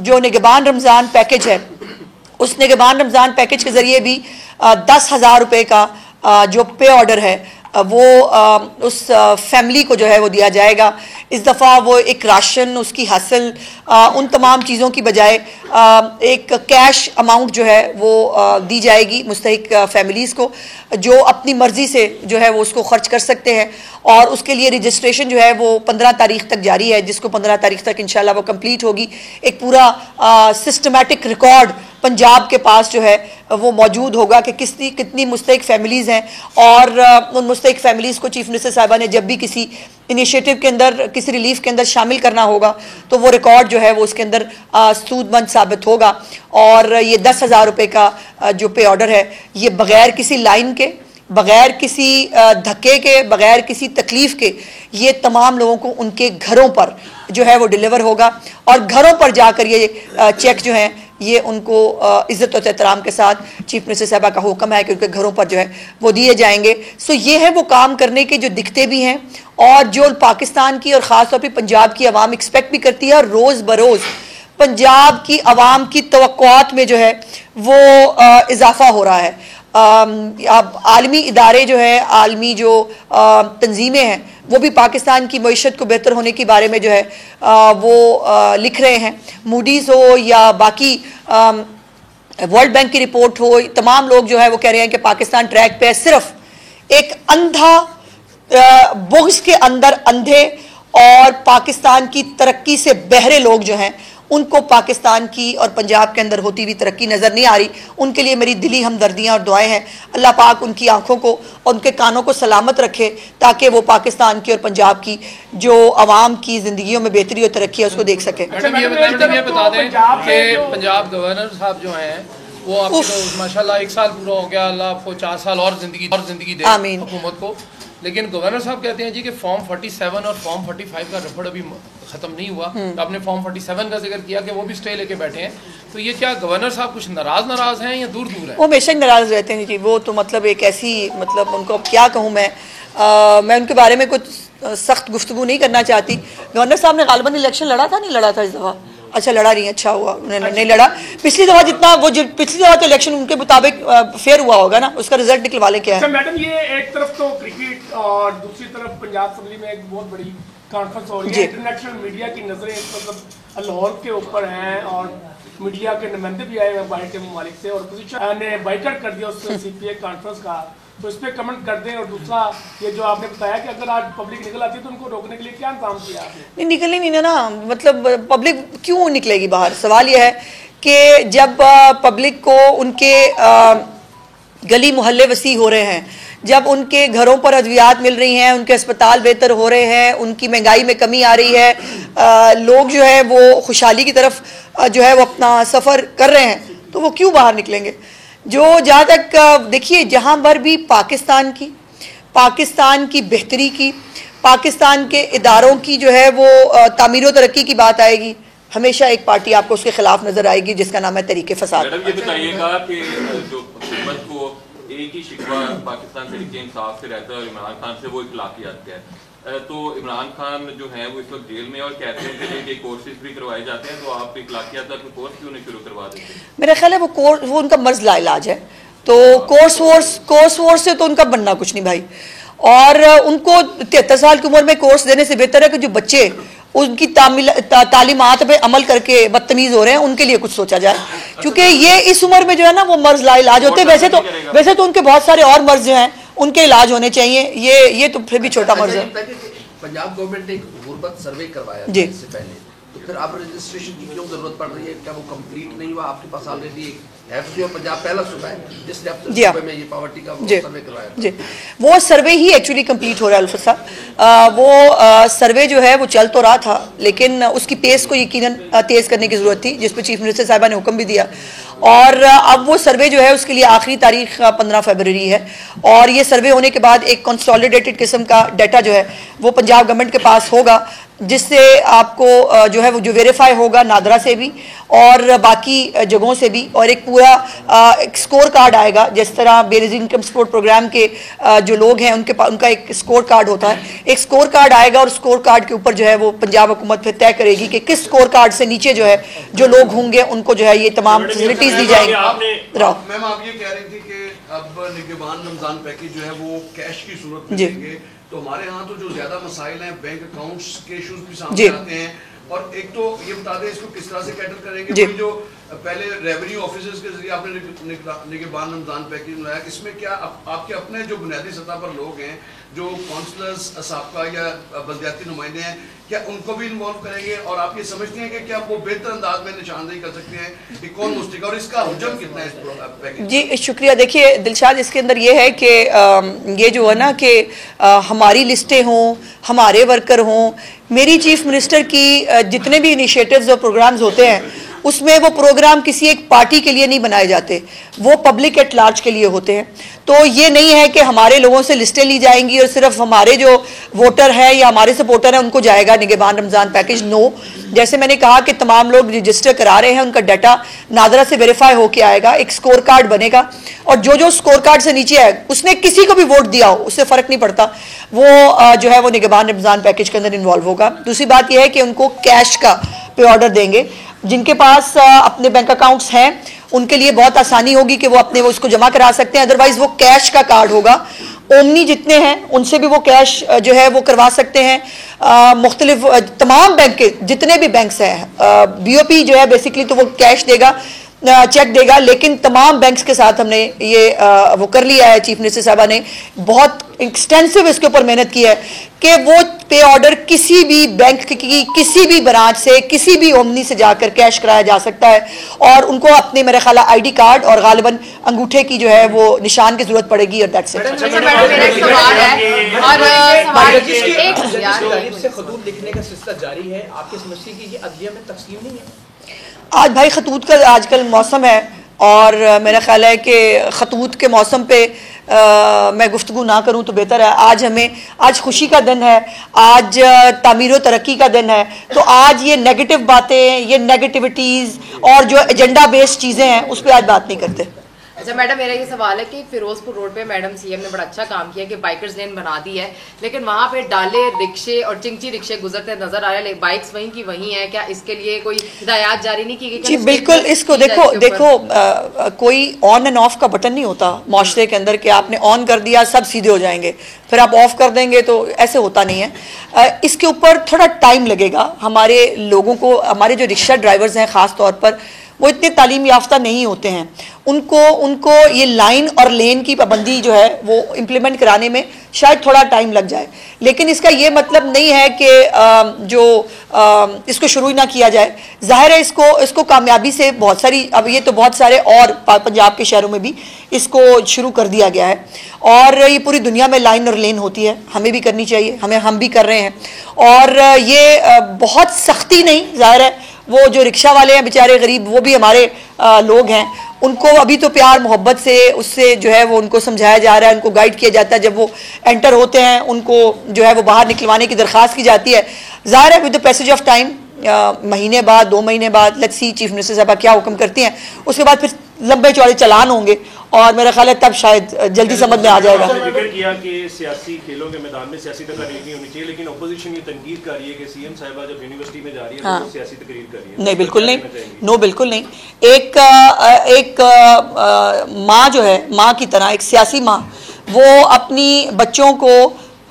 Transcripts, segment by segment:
जो निगहबान रमज़ान पैकेज है, उस निगहबान रमज़ान पैकेज के ज़रिए भी 10,000 रुपये का जो पे ऑर्डर है वो उस फैमिली को जो है वो दिया जाएगा। इस दफ़ा वो एक राशन उसकी हासिल उन तमाम चीज़ों की बजाय एक कैश अमाउंट जो है वो दी जाएगी मुस्तहिक फैमिलीज़ को, जो अपनी मर्ज़ी से जो है वो उसको ख़र्च कर सकते हैं। और उसके लिए रजिस्ट्रेशन जो है वो 15 तारीख तक जारी है, जिसको 15 तारीख तक इंशाल्लाह वो कंप्लीट होगी। एक पूरा सिस्टमेटिक रिकॉर्ड पंजाब के पास जो है वो मौजूद होगा कि कितनी मुस्तहिक फैमिलीज़ हैं, और उन मुस्तहिक फैमिलीज़ को चीफ मिनिस्टर साहिबा ने जब भी किसी इनिशिएटिव के अंदर, किसी रिलीफ के अंदर शामिल करना होगा तो वो रिकॉर्ड जो है वो उसके अंदर सूदमंद साबित होगा। और ये 10,000 रुपये का जो पे ऑर्डर है, ये बग़ैर किसी लाइन के, बग़ैर किसी धक्के के, बग़ैर किसी तकलीफ़ के, ये तमाम लोगों को उनके घरों पर जो है वो डिलीवर होगा। और घरों पर जाकर ये चेक जो हैं ये उनको इज़्ज़त और एहतराम के साथ चीफ मिनिस्टर साहबा का हुक्म है कि उनके घरों पर जो है वो दिए जाएंगे। सो ये है वो काम करने के जो दिखते भी हैं और जो पाकिस्तान की और ख़ास तौर पर पंजाब की आवाम एक्सपेक्ट भी करती है। और रोज़ बरोज़ पंजाब की आवाम की तवक्कुआत में जो है वो इजाफा हो रहा है। अब आलमी इदारे जो है, आलमी जो तंजीमें हैं, वो भी पाकिस्तान की मईशत को बेहतर होने के बारे में जो है वो लिख रहे हैं। मूडीज़ हो या बाकी वर्ल्ड बैंक की रिपोर्ट हो, तमाम लोग जो है वो कह रहे हैं कि पाकिस्तान ट्रैक पे है। सिर्फ एक अंधा बुग़्ज़ के अंदर अंधे और पाकिस्तान की तरक्की से बहरे लोग जो हैं उनको पाकिस्तान की और पंजाब के अंदर होती हुई तरक्की नज़र नहीं आ रही। उनके लिए मेरी दिली हमदर्दियाँ और दुआएं हैं। अल्लाह पाक उनकी आंखों को और उनके कानों को सलामत रखे ताकि वो पाकिस्तान की और पंजाब की जो आवाम की ज़िंदगियों में बेहतरी और तरक्की है उसको देख सकें। मैडम ये बता दें कि पंजाब गवर्नर साहब जो हैं वो आपको तो माशाल्लाह 1 साल पूरा हो गया, अल्लाह आपको 4 साल और ज़िंदगी दे हुकूमत को। लेकिन गवर्नर साहब कहते हैं जी कि फॉर्म 47 और फॉर्म 45 का रफड़ अभी ख़त्म नहीं हुआ। तो आपने फॉर्म 47 का जिक्र किया कि वो भी स्टे लेके बैठे हैं, तो ये क्या गवर्नर साहब कुछ नाराज़ हैं या दूर हैं? वो हमेशा ही नाराज़ रहते हैं जी। वो तो मतलब एक ऐसी, मतलब उनको अब क्या कहूँ मैं उनके बारे में कुछ सख्त गुफ्तगू नहीं करना चाहती। गवर्नर साहब ने गालिबन इलेक्शन लड़ा था, नहीं लड़ा था इस दफ़ा? अच्छा लड़ा नहीं, अच्छा हुआ उन्होंने नहीं लड़ा। पिछली दफ़ा जितना वो पिछली दफ़ा तो इलेक्शन उनके मुताबिक फेयर हुआ होगा ना, उसका रिजल्ट निकलवा लें क्या है। मैडम ये एक तरफ तो क्रिकेट और दूसरी तरफ पंजाब असेंबली में एक बहुत बड़ी कॉन्फ्रेंस हो रही है। इंटरनेशनल मीडिया की नजरें इस वक्त लाहौर के ऊपर हैं और मीडिया के नुमाइंदे भी आए हैं बाहर के ममालिक से, और अपोजिशन ने बाइकआउट कर दिया उस CPA कॉन्फ्रेंस का, तो इस पर कमेंट कर दें। और दूसरा ये जो आपने बताया कि अगर आज पब्लिक निकल आती है तो उनको रोकने के लिए क्या इंतजाम किया आपने? नहीं निकलनी नहीं ना, मतलब पब्लिक क्यों निकलेगी बाहर? सवाल यह है कि जब पब्लिक को उनके गली मोहल्ले वसी हो रहे हैं, जब उनके घरों पर अद्वियात मिल रही हैं, उनके अस्पताल बेहतर हो रहे हैं, उनकी महंगाई में कमी आ रही है, लोग जो है वो खुशहाली की तरफ जो है वो अपना सफ़र कर रहे हैं, तो वो क्यों बाहर निकलेंगे? जो जहाँ तक देखिए, जहाँ पर भी पाकिस्तान की बेहतरी की, पाकिस्तान के इदारों की जो है वो तामीर व तरक्की की बात आएगी, हमेशा एक पार्टी आपको उसके खिलाफ नजर आएगी जिसका नाम है तहरीक फसाद। मैडम ये बताइएगा कि जो हुकूमत को एक ही शिकवा पाकिस्तान तहरीक इंसाफ से रहता है और इमरान खान से वो इखलाकियात का है, तो इमरान खान जो है वो इस वक्त जेल में और कहते हैं कि कोर्सेज भी करवाए जाते हैं, तो आप इखलाकियात का कोर्स क्यों नहीं शुरू करवा देते? मेरा ख्याल है वो उनका मर्ज लाइलाज है, तो कोर्स वोर्स से तो उनका बनना कुछ नहीं भाई। और उनको 73 साल की उम्र में कोर्स देने से बेहतर है कि जो बच्चे उनकी तालीमात पे अमल करके बदतमीज हो रहे हैं उनके लिए कुछ सोचा जाए, क्योंकि ये इस उम्र में जो है ना वो मर्ज लाइलाज होते हैं। वैसे तो उनके बहुत सारे और मर्ज जो हैं उनके इलाज होने चाहिए, ये तो फिर भी छोटा मर्ज है। पंजाब गवर्नमेंट ने एक गुर्बत सर्वे करवाया जी इससे पहले, तो फिर अब रजिस्ट्रेशन की क्यों जरूरत पड़ रही है? क्या वो कंप्लीट नहीं हुआ? आपके पास ऑलरेडी एक है, पंजाब पहला सूबा है जिसने अब तक में ये पॉवर्टी का सर्वे करवाया जी, वो सर्वे ही एक्चुअली कंप्लीट हो रहा है अल्फत साहब। वो सर्वे जो है वो चल तो रहा था, लेकिन उसकी पेस को यकीनन तेज़ करने की ज़रूरत थी, जिस पर चीफ मिनिस्टर साहिबा ने हुक्म भी दिया। और अब वो सर्वे जो है उसके लिए आखिरी तारीख 15 फरवरी है, और ये सर्वे होने के बाद एक कंसोलिडेटेड किस्म का डाटा जो है वो पंजाब गवर्नमेंट के पास होगा, जिससे आपको जो है वो जो वेरीफाई होगा नादरा से भी और बाकी जगहों से भी, और एक पूरा एक स्कोर कार्ड आएगा। जिस तरह बेसिक इनकम सपोर्ट प्रोग्राम के जो लोग हैं उनका एक स्कोर कार्ड होता है, एक स्कोर कार्ड आएगा और स्कोर कार्ड के ऊपर जो है वो पंजाब हुकूमत फिर तय करेगी कि किस स्कोर कार्ड से नीचे जो है जो लोग होंगे उनको जो है ये तमाम फैसिलिटीज दी जाएंगी। मैम आप ये कह रही थी कि अब निगहबान रमजान पैकेज जो है वो कैश की सूरत में देंगे, तो हमारे यहाँ तो जो ज्यादा मसाइल हैं बैंक अकाउंट्स के इश्यूज भी सामने आते हैं, और एक तो ये बता दें इसको किस तरह से कैटर करेंगे। जो पहले रेवेन्यू ऑफिसर्स के जरिए आपने निगहबान रमजान पैकेज बनाया, इसमें क्या आपके अपने जो बुनियादी सतह पर लोग हैं जो काउंसलर्स साबका या बल्दियाती नुमाइंदे हैं, क्या उनको भी इन्वॉल्व करेंगे, और आप ये समझते हैं कि क्या वो बेहतर अंदाज में निशानदेही कर सकते हैं कि कौन मुस्तक, और इसका हुजम कितना है इस पैकेज? जी शुक्रिया। देखिए दिलशाद, इसके अंदर ये है कि ये जो है ना कि हमारी लिस्टें हों, हमारे वर्कर हों, मेरी चीफ मिनिस्टर की जितने भी इनिशिएटिव्स और प्रोग्राम्स होते हैं उसमें वो प्रोग्राम किसी एक पार्टी के लिए नहीं बनाए जाते, वो पब्लिक एट लार्ज के लिए होते हैं। तो ये नहीं है कि हमारे लोगों से लिस्टें ली जाएंगी और सिर्फ हमारे जो वोटर हैं या हमारे सपोर्टर हैं उनको जाएगा निगहबान रमजान पैकेज। नो, जैसे मैंने कहा कि तमाम लोग रजिस्टर करा रहे हैं, उनका डाटा नादरा से वेरीफाई होके आएगा, एक स्कोर कार्ड बनेगा, और जो स्कोर कार्ड से नीचे है उसने किसी को भी वोट दिया हो उससे फर्क नहीं पड़ता, वो जो है वो निगहबान रमजान पैकेज के अंदर इन्वॉल्व होगा। दूसरी बात यह है कि उनको कैश का पे ऑर्डर देंगे, जिनके पास अपने बैंक अकाउंट्स हैं उनके लिए बहुत आसानी होगी कि वो अपने वो उसको जमा करा सकते हैं, अदरवाइज वो कैश का कार्ड होगा। ओमनी जितने हैं उनसे भी वो कैश जो है वो करवा सकते हैं। मुख्तलिफ तमाम बैंक के जितने भी बैंक्स हैं, BOP जो है बेसिकली तो वो कैश देगा, चेक देगा, लेकिन तमाम बैंक्स के साथ हमने ये वो कर लिया है। चीफ मिनिस्टर साहबा ने बहुत एक्सटेंसिव इसके ऊपर मेहनत की है कि वो पे ऑर्डर किसी भी बैंक की किसी भी ब्रांच से किसी भी ओमनी से जाकर कैश कराया जा सकता है, और उनको अपने मेरे ख्याल ID कार्ड और गालिबन अंगूठे की जो है वो निशान की जरूरत पड़ेगी, और दैट्स इट। लिखने का सिलसिला जारी है, आपके समझते हैं कि ये अदलिया में तकसीम नहीं है? आज भाई खतूत का आजकल मौसम है, और मेरा ख्याल है कि खतूत के मौसम पे मैं गुफ्तगू ना करूं तो बेहतर है। आज खुशी का दिन है, आज तामीर और तरक्की का दिन है, तो आज ये नेगेटिव बातें, ये नेगेटिविटीज़ और जो एजेंडा बेस्ड चीज़ें हैं उस पर आज बात नहीं करते। अच्छा मैडम, मेरा ये सवाल है कि फिरोजपुर रोड पे मैडम CM ने बड़ा अच्छा काम किया कि बाइकर्स लेन बना दी है, लेकिन वहाँ पे डाले रिक्शे और चिंची रिक्शे गुजरते नजर आ रहे हैं, बाइक्स वहीं की वहीं है, क्या इसके लिए कोई हिदायत जारी नहीं की गई? जी बिल्कुल, इसको देखो कोई ऑन एंड ऑफ का बटन नहीं होता माशरे के अंदर कि आपने ऑन कर दिया सब सीधे हो जाएंगे, फिर आप ऑफ कर देंगे, तो ऐसे होता नहीं है। इसके ऊपर थोड़ा टाइम लगेगा। हमारे लोगों को, हमारे जो रिक्शा ड्राइवर्स हैं ख़ास तौर पर, वो इतने तालीम याफ्ता नहीं होते हैं, उनको ये लाइन और लेन की पाबंदी जो है वो इम्प्लीमेंट कराने में शायद थोड़ा टाइम लग जाए, लेकिन इसका ये मतलब नहीं है कि इसको शुरू ही ना किया जाए। जाहिर है इसको कामयाबी से बहुत सारी, अब ये तो बहुत सारे और पंजाब के शहरों में भी इसको शुरू कर दिया गया है, और ये पूरी दुनिया में लाइन और लेन होती है, हमें भी करनी चाहिए, हम भी कर रहे हैं। और ये बहुत सख्ती नहीं, जाहिर है वो जो रिक्शा वाले हैं बेचारे गरीब, वो भी हमारे लोग हैं, उनको अभी तो प्यार मोहब्बत से उससे जो है वो उनको समझाया जा रहा है, उनको गाइड किया जाता है। जब वो एंटर होते हैं उनको जो है वो बाहर निकलवाने की दरख्वास्त की जाती है। ज़ाहिर है with the passage of time, महीने बाद 2 महीने बाद लेट्स सी चीफ मिनिस्टर साहब क्या हुक्म करती हैं, उसके बाद फिर लंबे चौड़े चलान होंगे, और मेरा ख्याल है तब शायद जल्दी समझ में आ जाएगा। जिक्र किया कि सियासी खेलों के मैदान में सियासी तकरीर नहीं होनी चाहिए, लेकिन अपोजिशन ये तनकीद कर रही है कि CM साहिबा जब यूनिवर्सिटी में जा रही है तो वो सियासी तकरीर कर रही है। नहीं बिल्कुल नहीं, नो बिल्कुल नहीं। एक माँ जो है, माँ की तरह एक सियासी माँ, वो अपनी बच्चों को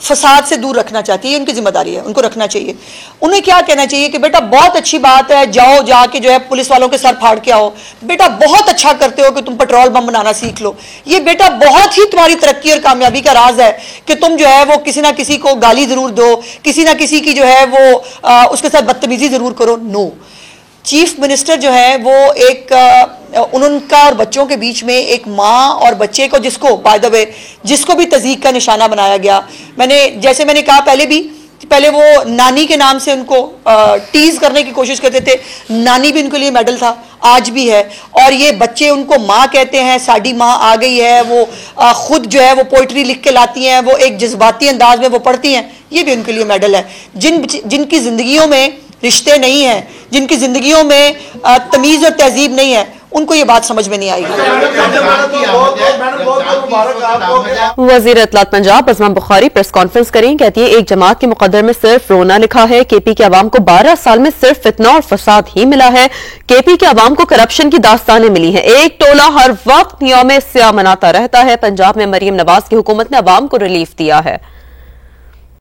फसाद से दूर रखना चाहती है, उनकी जिम्मेदारी है, उनको रखना चाहिए। उन्हें क्या कहना चाहिए कि बेटा बहुत अच्छी बात है, जाओ जाके जो है पुलिस वालों के सर फाड़ के आओ, बेटा बहुत अच्छा करते हो कि तुम पेट्रोल बम बनाना सीख लो, ये बेटा बहुत ही तुम्हारी तरक्की और कामयाबी का राज है कि तुम जो है वो किसी ना किसी को गाली जरूर दो, किसी ना किसी की जो है वो उसके साथ बदतमीजी जरूर करो। नो, चीफ मिनिस्टर जो है वो एक उनका और बच्चों के बीच में एक माँ और बच्चे को, जिसको बाय द वे जिसको भी तज़ीक का निशाना बनाया गया, जैसे मैंने कहा पहले भी पहले वो नानी के नाम से उनको टीज करने की कोशिश करते थे, नानी भी उनके लिए मेडल था, आज भी है। और ये बच्चे उनको माँ कहते हैं, साडी माँ आ गई है, वो खुद जो है वो पोइट्री लिख के लाती हैं, वो एक जज्बाती अंदाज में वो पढ़ती हैं, ये भी उनके लिए मेडल है। जिनकी जिंदगियों में रिश्ते नहीं हैं, जिनकी जिंदगियों में तमीज़ और तहजीब नहीं है, उनको ये बात समझ में नहीं आएगी। वज़ीर इत्तलात पंजाब अज़मा बुखारी प्रेस कॉन्फ्रेंस करें, कहती है एक जमात के मुकद्दर में सिर्फ रोना लिखा है। केपी के अवाम को 12 साल में सिर्फ फितना और फसाद ही मिला है। केपी के अवाम को करप्शन की दास्तानें मिली हैं। एक टोला हर वक्त यौम स्याह मनाता रहता है। पंजाब में मरीम नवाज की हुकूमत ने अवाम को रिलीफ दिया है।